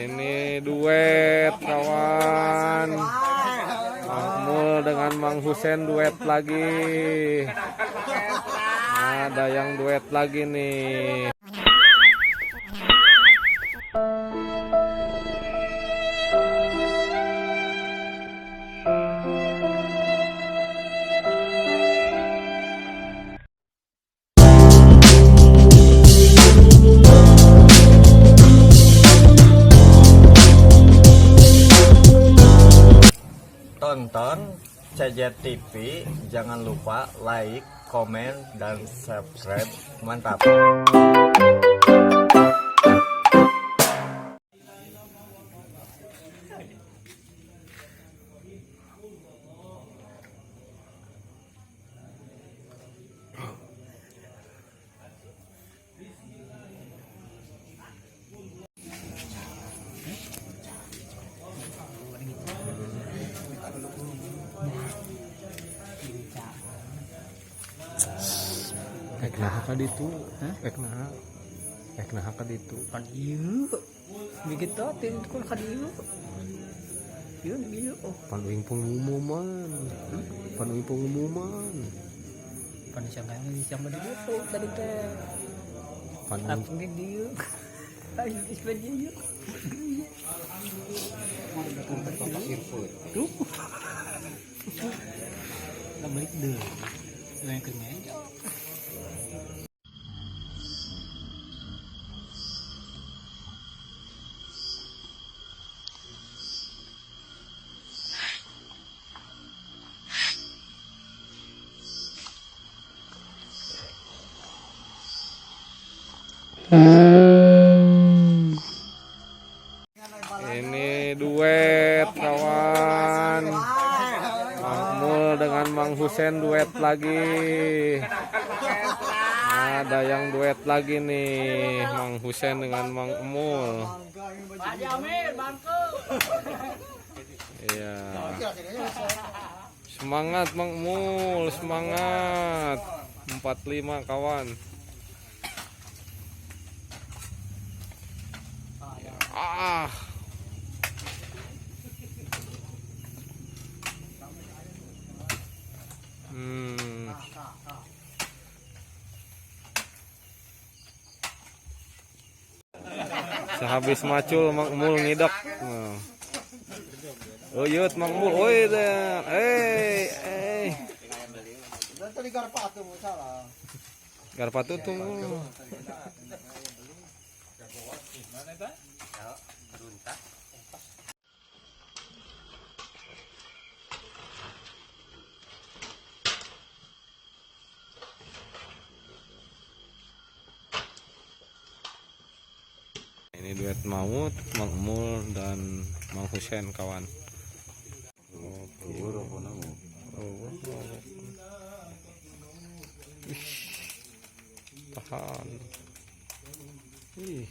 Ini duet kawan. Mul dengan Mang Husen duet lagi. Ada yang duet lagi nih. Tonton CJ TV, jangan lupa like, komen, dan subscribe. Mantap. Eknaha ka ditu, eknaha ka ditu. Pan ieu. Begitu tin kun ka dieu. Yun ieu. Panuing pengumuman. Panuing pengumuman. Pan siya nga siya dieu tadi teh. Panuing Apa ge dieu? Ay, ispa dieu. Tuh. Lah balik deh. Lah yang kenyang. Ini duet kawan. Mul dengan Mang Husen duet lagi. Ada yang duet lagi nih. Mang Husen dengan Mang Mul. Iya. Semangat Mang Mul, semangat. 45 kawan. Ah. Sehabis macul Mang Mul ngidak. Oh yut Mang Mul, oi dah. Garpatu tuh. Ini duet maut, Mang Mul dan Mang Husen kawan. Tahan. Ih.